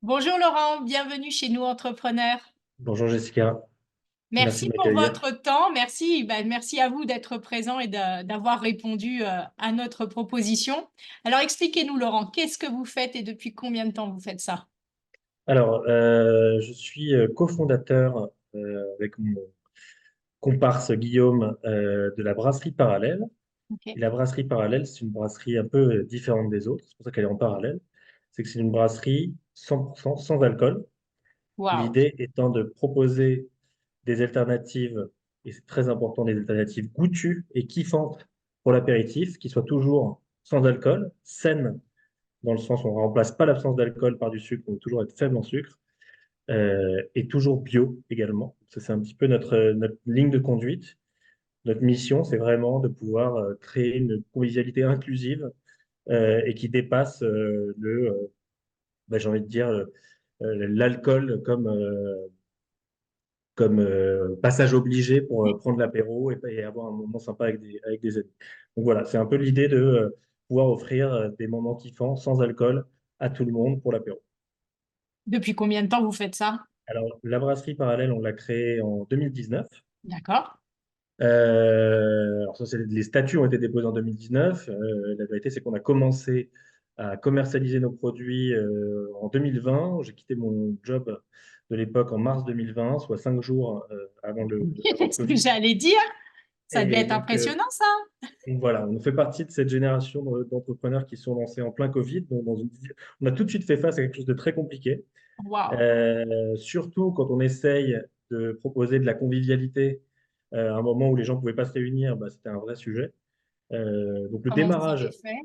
Bonjour Laurent, bienvenue chez nous entrepreneurs. Bonjour Jessica, merci Merci de pour m'accueillir. votre temps, merci, merci à vous d'être présent et d'avoir répondu à notre proposition. Alors expliquez-nous Laurent, qu'est-ce que vous faites et depuis combien de temps vous faites ça? Alors, je suis cofondateur avec mon comparse Guillaume de la brasserie Parallèle. Et Ok. la brasserie Parallèle, c'est une brasserie un peu différente des autres, c'est pour ça qu'elle est en parallèle. C'est que c'est une brasserie 100% sans alcool. Waouh. L'idée étant de proposer des alternatives, et c'est très important, des alternatives goûtues et kiffantes pour l'apéritif, qui soient toujours sans alcool, saines dans le sens où on ne remplace pas l'absence d'alcool par du sucre, on veut toujours être faible en sucre, et toujours bio également. Ça, c'est un petit peu notre ligne de conduite. Notre mission, c'est vraiment de pouvoir créer une convivialité inclusive et qui dépasse j'ai envie de dire, l'alcool comme passage obligé pour prendre l'apéro et avoir un moment sympa avec des amis. Donc voilà, c'est un peu l'idée de pouvoir offrir des moments kiffants sans alcool à tout le monde pour l'apéro. Depuis combien de temps vous faites ça? Alors, la brasserie parallèle, on l'a créée en 2019. D'accord. Alors ça, les statuts ont été déposés en 2019. La vérité, c'est qu'on a commencé à commercialiser nos produits en 2020. J'ai quitté mon job de l'époque en mars 2020, soit 5 jours avant C'est le ce que Covid. j'allais dire. Ça devait Et être donc, impressionnant ça. voilà, on fait partie de cette génération d'entrepreneurs qui sont lancés en plein Covid. Donc on a tout de suite fait face à quelque chose de très compliqué. Waouh. Surtout quand on essaye de proposer de la convivialité à un moment où les gens ne pouvaient pas se réunir, bah, c'était un vrai sujet. Donc Comment vous avez fait?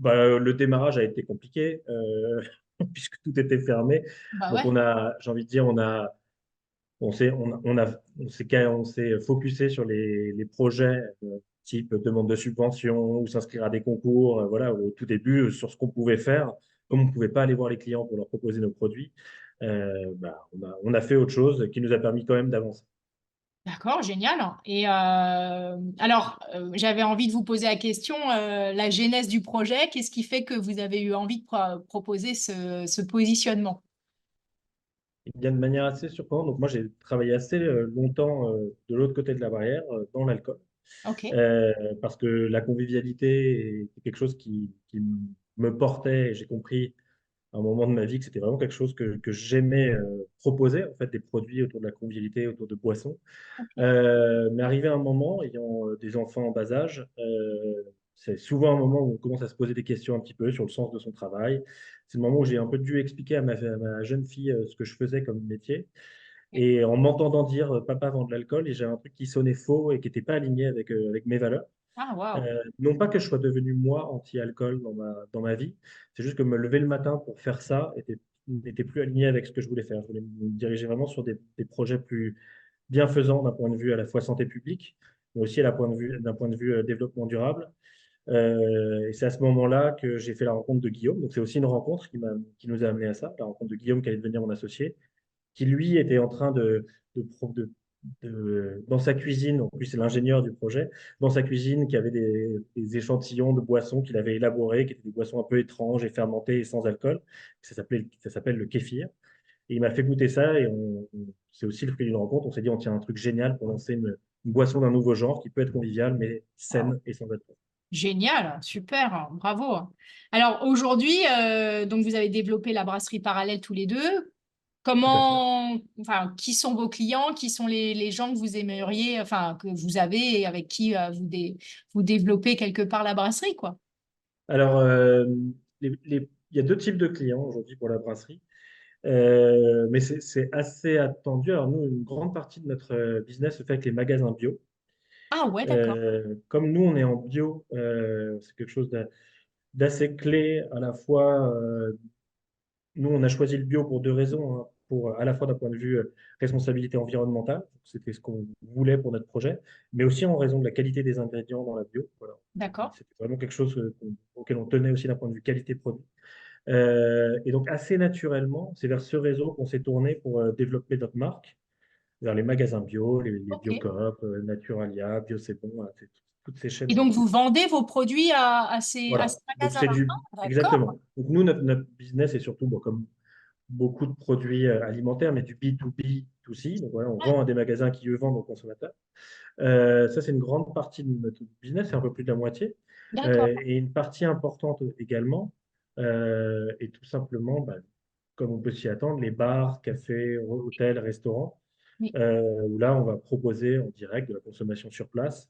le démarrage a été compliqué puisque tout était fermé. Bah Donc ouais. j'ai envie de dire, on s'est focusé sur les projets type demande de subvention ou s'inscrire à des concours, voilà, au tout début, sur ce qu'on pouvait faire. Comme on ne pouvait pas aller voir les clients pour leur proposer nos produits, on a fait autre chose qui nous a permis quand même d'avancer. D'accord, génial. Et alors, j'avais envie de vous poser la question, la genèse du projet, qu'est-ce qui fait que vous avez eu envie de proposer ce positionnement? Et bien de manière assez surprenante, donc moi j'ai travaillé assez longtemps de l'autre côté de la barrière, dans l'alcool. Ok. Parce que la convivialité est quelque chose qui me portait et j'ai compris à un moment de ma vie que c'était vraiment quelque chose que j'aimais proposer, en fait, des produits autour de la convivialité, autour de boissons. Ok. Mais arrivé à un moment, ayant des enfants en bas âge, c'est souvent un moment où on commence à se poser des questions un petit peu sur le sens de son travail. C'est le moment où j'ai un peu dû expliquer à ma jeune fille ce que je faisais comme métier. Et en m'entendant dire papa vend de l'alcool, et j'avais un truc qui sonnait faux et qui n'était pas aligné avec mes valeurs. Ah, waouh. Non pas que je sois devenu moi anti-alcool dans ma vie, c'est juste que me lever le matin pour faire ça n'était plus aligné avec ce que je voulais faire. Je voulais me diriger vraiment sur des projets plus bienfaisants d'un point de vue à la fois santé publique, mais aussi d'un point de vue développement durable. Et c'est à ce moment-là que j'ai fait la rencontre de Guillaume. Donc c'est aussi une rencontre qui nous a amené à ça, la rencontre de Guillaume qui allait devenir mon associé, qui lui était en train de, pro- dans sa cuisine, en plus c'est l'ingénieur du projet, dans sa cuisine qui avait des échantillons de boissons qu'il avait élaborées, qui étaient des boissons un peu étranges et fermentées et sans alcool. Ça s'appelle le kéfir. Et il m'a fait goûter ça et c'est aussi le fruit d'une rencontre. On s'est dit, on tient un truc génial pour lancer une boisson d'un nouveau genre qui peut être conviviale, mais Waouh. saine et sans alcool. Génial, super, bravo. Alors aujourd'hui, donc vous avez développé la brasserie parallèle tous les deux. Tout à fait. Enfin, qui sont vos clients, qui sont les gens que vous aimeriez, enfin, que vous avez et avec qui vous développez quelque part la brasserie, quoi. Alors, il y a deux types de clients aujourd'hui pour la brasserie. Mais c'est assez attendu. Alors nous, une grande partie de notre business se fait avec les magasins bio. Ah ouais, d'accord. Comme nous, on est en bio, c'est quelque chose d'assez clé à la fois. Nous, on a choisi le bio pour deux raisons, hein. Pour, à la fois d'un point de vue responsabilité environnementale, c'était ce qu'on voulait pour notre projet, mais aussi en raison de la qualité des ingrédients dans la bio. Voilà. D'accord. C'était vraiment quelque chose auquel on tenait aussi d'un point de vue qualité produit. Et donc, assez naturellement, c'est vers ce réseau qu'on s'est tourné pour développer notre marque, vers les magasins bio, les Ok. Biocoop, Naturalia, Bio C'est Bon, voilà, toutes ces Et chaînes. donc vous vendez vos produits à ces Voilà. Donc, magasins-là? Ah, d'accord. exactement. Donc, nous, notre business est surtout, bon, comme beaucoup de produits alimentaires, mais du B2B2C. Donc voilà, on Ouais, vend à des magasins qui eux vendent aux consommateurs. Ça, c'est une grande partie de notre business, c'est un peu plus de la moitié. d'accord. Et une partie importante également, est tout simplement, bah, comme on peut s'y attendre, les bars, cafés, hôtels, restaurants, Oui. où là, on va proposer en direct de la consommation sur place.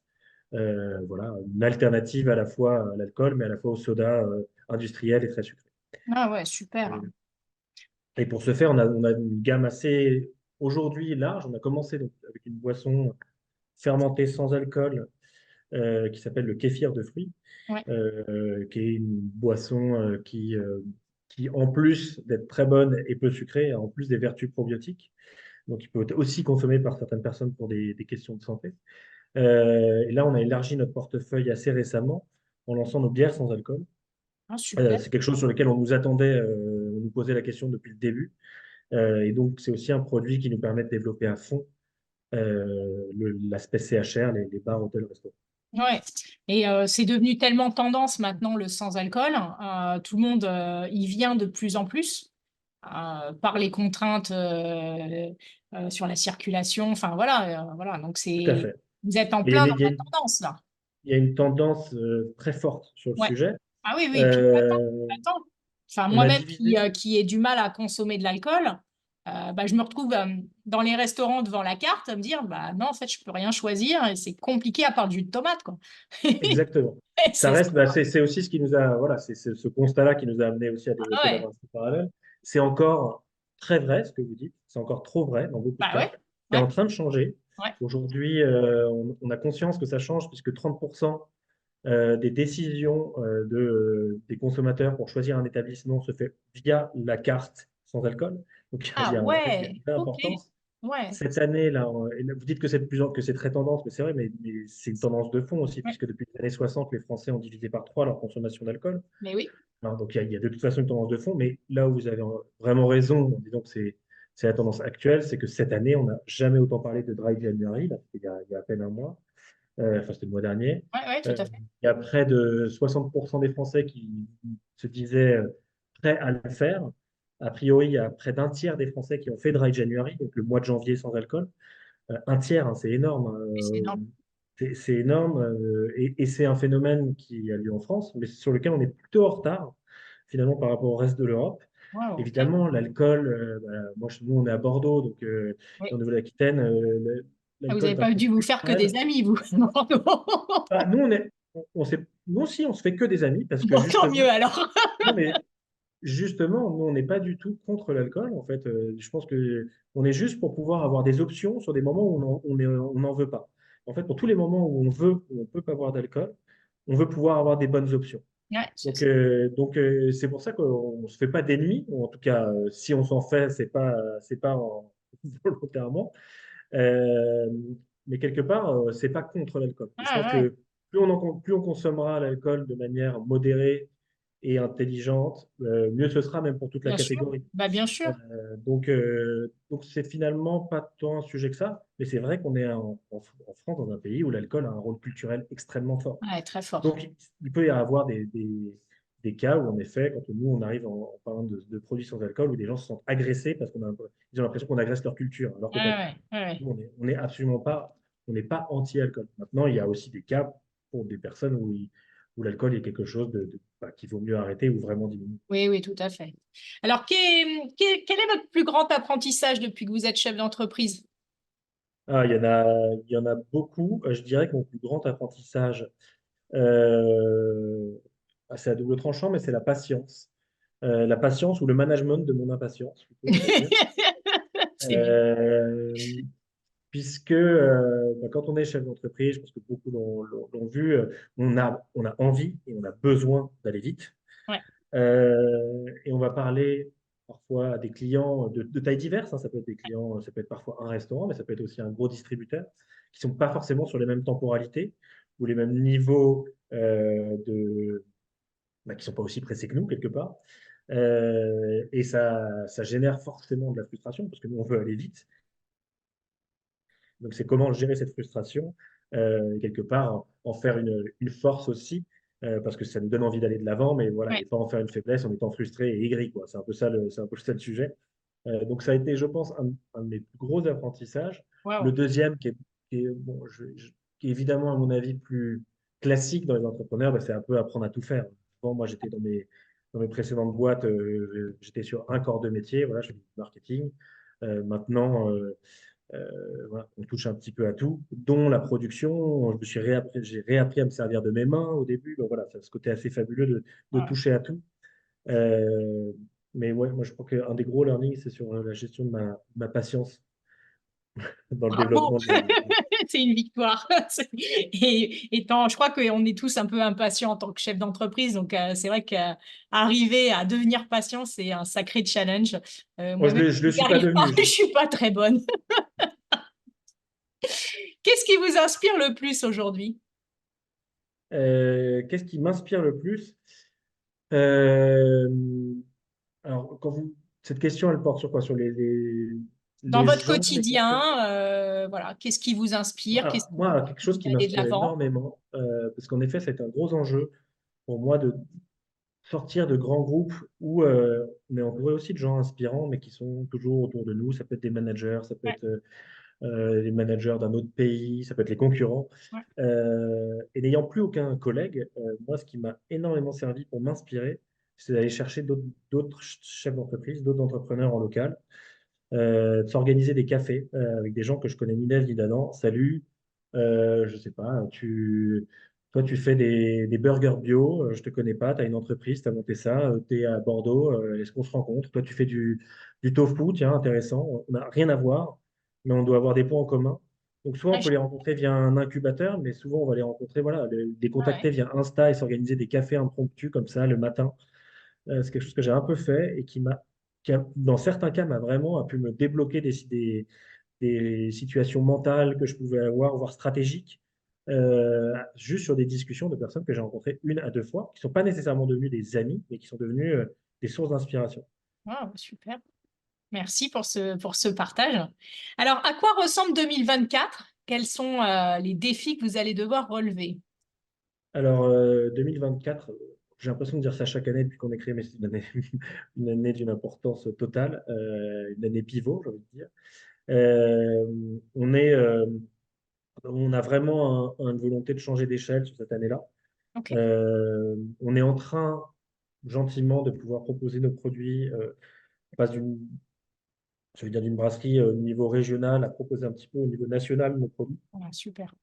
Voilà, une alternative à la fois à l'alcool, mais à la fois au soda industriel et très sucré. Ah ouais, super. Euh, Et pour ce faire, on a une gamme assez aujourd'hui large. On a commencé donc, avec une boisson fermentée sans alcool qui s'appelle le kéfir de fruits, Ouais. qui est une boisson qui, en plus d'être très bonne et peu sucrée, a en plus des vertus probiotiques. Donc, il peut être aussi consommé par certaines personnes pour des questions de santé. Et là, on a élargi notre portefeuille assez récemment en lançant nos bières sans alcool. Ah, super. C'est quelque chose sur lequel on nous attendait, on nous posait la question depuis le début. Et donc, c'est aussi un produit qui nous permet de développer à fond l'aspect CHR, les bars, hôtels, restaurants. Ouais. Et c'est devenu tellement tendance maintenant le sans-alcool. Tout le monde y vient de plus en plus par les contraintes sur la circulation. Enfin voilà, voilà. Donc Tout à c'est fait. vous êtes en Mais plein dans il y a la une, tendance là. il y a une tendance très forte sur le Ouais. sujet. Ah oui, oui. Puis Euh, attends. Enfin on a moi-même divisé, qui ai du mal à consommer de l'alcool, bah, je me retrouve dans les restaurants devant la carte à me dire bah non en fait je peux rien choisir et c'est compliqué à part du jus de tomate quoi. exactement. Ça C'est reste, bah, c'est aussi ce qui nous a, voilà, c'est ce constat-là qui nous a amené aussi à ah développer la ouais. brasserie parallèle. C'est encore très vrai ce que vous dites, c'est encore trop vrai dans beaucoup de Bah ouais, cas. C'est ouais, en train de changer. ouais. Aujourd'hui, on a conscience que ça change puisque 30% des décisions des consommateurs pour choisir un établissement se fait via la carte sans alcool. Donc Ah en fait, il y a ouais, une vraie ok, importance. ouais, Cette année, là, et là, vous dites que c'est de plus que c'est très tendance, mais c'est vrai, mais c'est une tendance de fond aussi, ouais. puisque depuis les années 60, les Français ont divisé par trois leur consommation d'alcool. Mais oui, Alors, donc il y a de toute façon une tendance de fond, mais là où vous avez vraiment raison en disant que c'est la tendance actuelle, c'est que cette année, on n'a jamais autant parlé de Dry January, là, il y a à peine un mois. Enfin c'était le mois dernier. ouais, ouais, tout Euh, à fait. il y a près de 60% des Français qui se disaient prêts à le faire. A priori, il y a près d'un tiers des Français qui ont fait Dry January, donc le mois de janvier sans alcool. Un tiers, hein, c'est énorme, hein. Oui, c'est énorme. C'est énorme et c'est un phénomène qui a lieu en France, mais sur lequel on est plutôt en retard finalement par rapport au reste de l'Europe. Wow, ok. Évidemment, l'alcool, bah, moi, nous, on est à Bordeaux, donc Oui. au niveau de l'Aquitaine, Ah, vous l'alcool n'avez est un pas produit dû vous faire que des culturel. amis, vous. Bah, nous, nous aussi, on se fait que des amis parce que Bon, tant justement, mieux alors. non, mais justement, nous, on n'est pas du tout contre l'alcool. En fait, je pense que on est juste pour pouvoir avoir des options sur des moments où on n'en veut pas. En fait, pour tous les moments où on veut, où on peut pas boire d'alcool, on veut pouvoir avoir des bonnes options. Ouais, Donc, c'est pour ça qu'on ne se fait pas d'ennemis, ou en tout cas, si on s'en fait, c'est pas volontairement. Euh, mais quelque part, c'est pas contre l'alcool. Et je ouais, pense ouais. que plus on consommera l'alcool de manière modérée et intelligente, mieux ce sera même pour toute la Bien sûr. catégorie. Bah, bien sûr. Donc c'est finalement pas tant un sujet que ça, mais c'est vrai qu'on est en France, dans un pays où l'alcool a un rôle culturel extrêmement fort. Ouais, très fort. Donc il peut y avoir des cas où, en effet, quand nous, on arrive en parlant de produits sans alcool, où des gens se sentent agressés parce ils ont l'impression qu'on agresse leur culture, alors que Ouais, pas du ouais, ouais, ouais. nous, on est absolument pas, on n'est pas anti-alcool. Maintenant, il y a aussi des cas pour des personnes où l'alcool est quelque chose bah, qu'il vaut mieux arrêter ou vraiment diminuer. Oui, oui, tout à fait. Alors, quel est votre plus grand apprentissage depuis que vous êtes chef d'entreprise? Ah, il y en a beaucoup. Je dirais que mon plus grand apprentissage, euh, c'est à double tranchant, mais c'est la patience. La patience ou le management de mon impatience, plutôt, on va dire. C'est bien. Euh, Puisque bah, quand on est chef d'entreprise, je pense que beaucoup l'ont vu, on a envie et on a besoin d'aller vite. Ouais. Et on va parler parfois à des clients de tailles diverses, hein. Ça peut être des clients, ça peut être parfois un restaurant, mais ça peut être aussi un gros distributeur qui ne sont pas forcément sur les mêmes temporalités ou les mêmes niveaux bah, qui ne sont pas aussi pressés que nous, quelque part. Et ça génère forcément de la frustration parce que nous, on veut aller vite. Donc, c'est comment gérer cette frustration, et quelque part en faire une force aussi. parce que ça nous donne envie d'aller de l'avant, mais voilà, Ouais. et pas en faire une faiblesse en étant frustré et aigri, quoi. C'est un peu ça le sujet. Donc ça a été, je pense, un de mes plus gros apprentissages. Le Waouh. deuxième, bon, qui est évidemment, à mon avis, plus classique dans les entrepreneurs, bah, c'est un peu apprendre à tout faire. Souvent, moi, j'étais dans mes précédentes boîtes, j'étais sur un corps de métier, voilà, je fais du marketing. Maintenant, voilà, on touche un petit peu à tout, dont la production. J'ai réappris à me servir de mes mains au début. Donc voilà, c'est ce côté assez fabuleux de Ouais. toucher à tout. Euh, mais ouais, moi je crois qu'un des gros learnings, c'est sur la gestion de ma patience dans le Bravo, développement de. c'est une victoire. Je crois qu'on est tous un peu impatients en tant que chef d'entreprise, donc c'est vrai qu'arriver à devenir patient, c'est un sacré challenge. Moi, Moi-même, je le je n'y suis pas arrive pas, devenu. je suis pas très bonne. Qu'est-ce qui vous inspire le plus aujourd'hui? Qu'est-ce qui m'inspire le plus? Euh, alors, cette question, elle porte sur quoi? Sur Dans les votre gens avec lesquels. quotidien, voilà, qu'est-ce qui vous inspire? Qu'est-ce qui vous Moi, quelque chose dit qui d'aller de m'inspire l'avant? énormément, parce qu'en effet, c'est un gros enjeu pour moi de sortir de grands groupes où on est entouré aussi de gens inspirants, mais qui sont toujours autour de nous. Ça peut être des managers, ça peut Ouais, être les managers d'un autre pays, ça peut être les concurrents. ouais, Et n'ayant plus aucun collègue, moi, ce qui m'a énormément servi pour m'inspirer, c'est d'aller chercher d'autres chefs d'entreprise, d'autres entrepreneurs en local, de s'organiser des cafés avec des gens que je connais ni d'Ève ni d'Adam. Salut, je sais pas, toi tu fais des burgers bio, je te connais pas, tu as une entreprise, tu as monté ça, tu es à Bordeaux, est-ce qu'on se rencontre? Toi tu fais du tofu, tiens, intéressant, on n'a rien à voir, mais on doit avoir des points en commun. Donc souvent on ouais, peut les rencontrer via un incubateur, mais souvent on va les rencontrer, voilà, les ouais. contacter via Insta et s'organiser des cafés impromptus comme ça le matin. C'est quelque chose que j'ai un peu fait et dans certains cas, m'a vraiment a pu me débloquer des situations mentales que je pouvais avoir, voire stratégiques, juste sur des discussions de personnes que j'ai rencontrées une à deux fois, qui ne sont pas nécessairement devenues des amis, mais qui sont devenues des sources d'inspiration. Wow, super. Merci pour ce partage. Alors, à quoi ressemble 2024? Quels sont les défis que vous allez devoir relever? Alors, 2024, j'ai l'impression de dire ça chaque année depuis qu'on est créé, mais c'est une année, une année d'une importance totale, une année pivot, j'ai envie de dire. Euh, on est, on a vraiment une volonté de changer d'échelle sur cette année-là. Ok, On est en train, gentiment, de pouvoir proposer nos produits. On passe je veux dire, d'une brasserie au niveau régional à proposer un petit peu au niveau national nos produits voilà, super.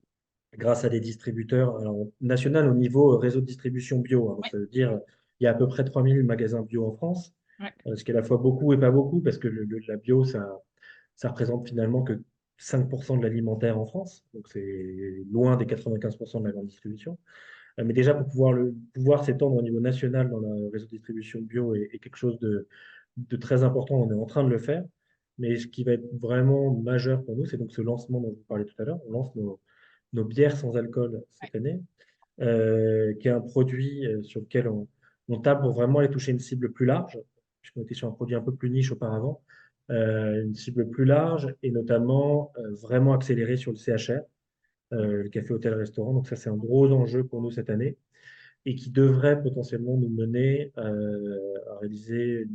grâce à des distributeurs. Alors, national au niveau réseau de distribution bio, hein. Donc, Ouais, ça veut dire il y a à peu près 3000 magasins bio en France, ouais, ce qui est à la fois beaucoup et pas beaucoup parce que la bio, ça représente finalement que 5% de l'alimentaire en France. Donc, c'est loin des 95% de la grande distribution. Mais déjà, pour pouvoir s'étendre au niveau national dans le réseau de distribution bio est quelque chose de très important. On est en train de le faire. Mais ce qui va être vraiment majeur pour nous, c'est donc ce lancement dont je vous parlais tout à l'heure. On lance nos bières sans alcool ouais. cette année, qui est un produit sur lequel on table pour vraiment aller toucher une cible plus large, puisqu'on était sur un produit un peu plus niche auparavant, une cible plus large et notamment vraiment accéléré sur le CHR, le café, hôtel, restaurant. Donc ça, c'est un gros enjeu pour nous cette année et qui devrait potentiellement nous mener à réaliser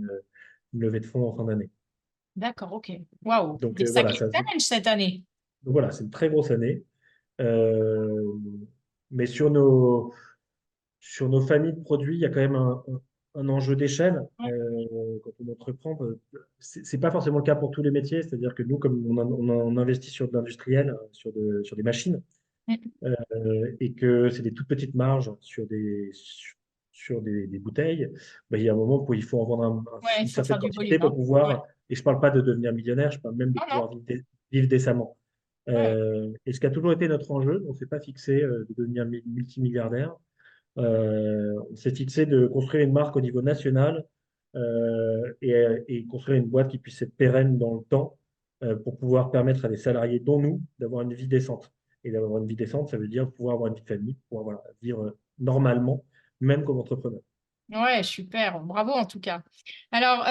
une levée de fonds en fin d'année. D'accord, ok. Waouh, Donc des voilà, sacrés challenges cette année. donc voilà, c'est une très grosse année. Euh, mais sur nos familles de produits, il y a quand même un enjeu d'échelle Ouais, quand on entreprend. C'est pas forcément le cas pour tous les métiers, c'est-à-dire que nous, comme on investit sur de l'industriel, sur des machines, ouais, et que c'est des toutes petites marges sur des bouteilles, ben, il y a un moment où il faut en vendre ouais, il une faut certaine faire du quantité volume, hein. pour Ouais. pouvoir, et je ne parle pas de devenir millionnaire, je parle même de Non, non. pouvoir vivre décemment. Ouais. Et ce qui a toujours été notre enjeu, on ne s'est pas fixé de devenir multimilliardaire. On s'est fixé de construire une marque au niveau national et construire une boîte qui puisse être pérenne dans le temps pour pouvoir permettre à des salariés, dont nous, d'avoir une vie décente. Et d'avoir une vie décente, ça veut dire pouvoir avoir une vie de famille, pouvoir voilà, vivre normalement, même comme entrepreneur. Ouais, super. Bravo en tout cas. Alors,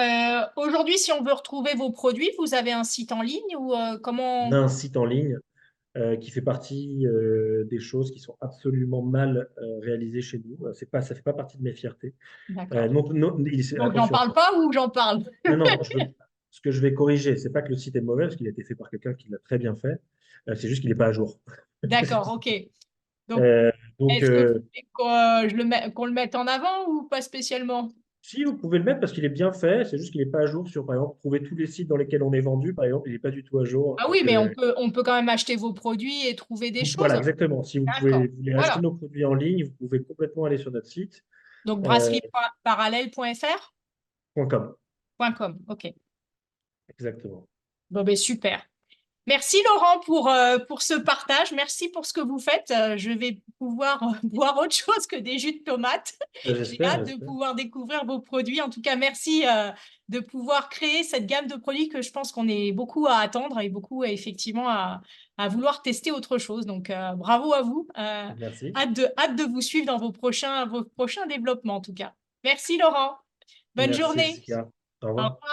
aujourd'hui, si on veut retrouver vos produits, vous avez un site en ligne ou On a comment? un site en ligne. qui fait partie des choses qui sont absolument mal réalisées chez nous. Ça fait pas partie de mes fiertés. D'accord. Donc, j'en Attention, parle pas ou j'en parle? non, non, ce que je vais corriger, c'est pas que le site est mauvais, parce qu'il a été fait par quelqu'un qui l'a très bien fait. C'est juste qu'il n'est pas à jour. D'accord, ok. Donc, Euh, donc, est-ce que vous voulez qu'on le mette en avant ou pas spécialement? si vous pouvez le mettre parce qu'il est bien fait, c'est juste qu'il n'est pas à jour sur, par exemple, trouver tous les sites dans lesquels on est vendu, par exemple, il n'est pas du tout à jour. Ah oui, mais on peut quand même acheter vos produits et trouver des choses. Voilà, exactement. Si D'accord. vous voulez acheter Voilà. nos produits en ligne, vous pouvez complètement aller sur notre site Donc, euh, brasserieparallèle.fr? .com. .com, ok. Exactement. Bon, ben super. Merci Laurent pour ce partage. Merci pour ce que vous faites. Je vais pouvoir boire autre chose que des jus de tomates. J'ai J'espère, hâte de j'espère. pouvoir découvrir vos produits. En tout cas, merci de pouvoir créer cette gamme de produits que je pense qu'on est beaucoup à attendre et beaucoup effectivement à vouloir tester autre chose. Donc, bravo à vous. Merci. Hâte de vous suivre dans vos prochains développements en tout cas. Merci Laurent. Bonne Merci, journée. Jessica. Au Au revoir. revoir.